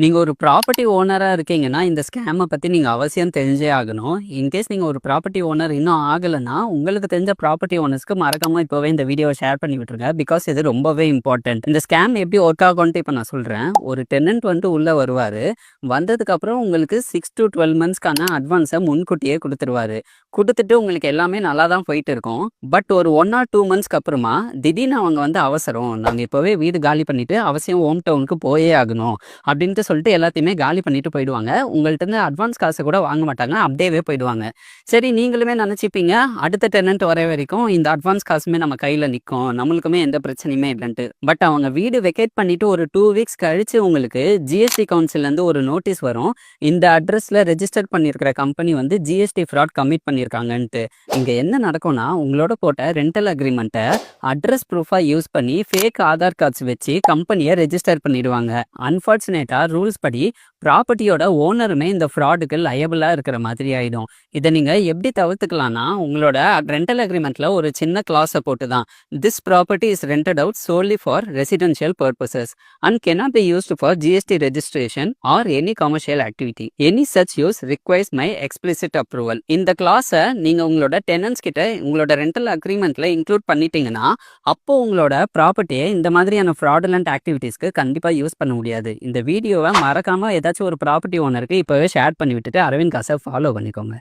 நீங்க ஒரு ப்ராப்பர்ட்டி ஓனரா இருக்கீங்கன்னா, இந்த ஸ்கேம பத்தி நீங்க அவசியம் தெரிஞ்சே ஆகணும். இன்கேஸ் நீங்க ஒரு ப்ராப்பர்ட்டி ஓனர் இன்னும் ஆகலன்னா, உங்களுக்கு தெரிஞ்ச ப்ராப்பர்ட்டி ஓனர்ஸ்க்கு மறக்காம இப்பவே இந்த வீடியோவ ஷேர் பண்ணி விட்டுருங்க. பிகாஸ் இது ரொம்பவே இம்பார்ட்டன்ட். இந்த ஸ்கேம் எப்படி ஒர்க் ஆகும்ன்ட்டு இப்ப நான் சொல்றேன். ஒரு டெனன்ட் வந்துட்டு உள்ள வருவாரு. வந்ததுக்கப்புறம் உங்களுக்கு 6 to 12 மந்த்ஸ்க்கான அட்வான்ஸ முன்கூட்டியே குடுத்துருவாரு. குடுத்துட்டு உங்களுக்கு எல்லாமே நல்லா தான் போயிட்டு இருக்கும். பட் ஒரு 1 ஆர் 2 மந்த்ஸ்க்கு அப்புறமா திடீர்னு அவங்க வந்து அவசரம். நாங்க இப்பவே வீடு காலி பண்ணிட்டு அவசியம் ஹோம் டவுனுக்கு போயே ஆகணும். அப்படின்ட்டு சொல்லிட்டு எல்லாத்தையுமே காலி பண்ணிட்டு போயிடுவாங்க. உங்கள்ட்ட இருந்து அட்வான்ஸ் காசு கூட வாங்க மாட்டாங்க. அப்படியே போயிடுவாங்க. சரி நீங்களுமே நினைச்சுப்பீங்க, அடுத்த டெனன்ட் வர வரைக்கும் இந்த அட்வான்ஸ் காசுமே நம்ம கையில நிக்கும். நம்மளுக்குமே எந்த பிரச்சனையுமே இல்லன்ட்டு. பட் அவங்க வீடு வெக்கேட் பண்ணிட்டு ஒரு 2 வீக்ஸ் கழிச்சு உங்களுக்கு ஜிஎஸ்டி கவுன்சில்ல இருந்து ஒரு நோட்டீஸ் வரும். இந்த அட்ரஸ்ல ரெஜிஸ்டர் பண்ணியிருக்கிற கம்பெனி வந்து ஜிஎஸ்டி ஃப்ராட் கமிட் பண்ணியிருக்காங்கன்ட்டு. இங்க என்ன நடக்கும்னா, உங்களோட போட்ட ரெண்டல் அக்ரிமெண்ட்டை அட்ரஸ் ப்ரூஃபா யூஸ் பண்ணி ஃபேக் ஆதார் கார்ட்ஸ் வச்சு கம்பெனியை ரெஜிஸ்டர் பண்ணிடுவாங்க. அன்ஃபார்ச்சுனேட்டா ரூல்ஸ் படி ப்ராப்பர்ட்டியோட ஓனருமே இந்த ஃப்ராடுக்கு லயபிளா இருக்கிற மாதிரி ஆயிடும். இதை நீங்க எப்படி தவிர்த்துக்கலாம்னா, உங்களோட ரெண்டல் அக்ரிமெண்ட்ல ஒரு சின்ன கிளாஸை போட்டு தான், this property is rented out solely for residential purposes and cannot be used for GST registration or any commercial activity. Any such use requires my explicit approval. இந்த கிளாஸை நீங்க உங்களோட டெனன்ட்ஸ் கிட்ட உங்களோட ரெண்டல் அக்ரிமெண்ட்ல இன்க்ளூட் பண்ணிட்டீங்கன்னா, அப்போ உங்களோட ப்ராப்பர்ட்டியை இந்த மாதிரியான ஃப்ராடுலண்ட் ஆக்டிவிட்டீஸ்க்கு கண்டிப்பா யூஸ் பண்ண முடியாது. இந்த வீடியோவை மறக்காம ஏதாச்சும் ஒரு ப்ராப்பர்ட்டி ஓனருக்கு இப்பவே ஷேர் பண்ணி விட்டுட்டு அரவிந்த் காசை ஃபாலோ பண்ணிக்கோங்க.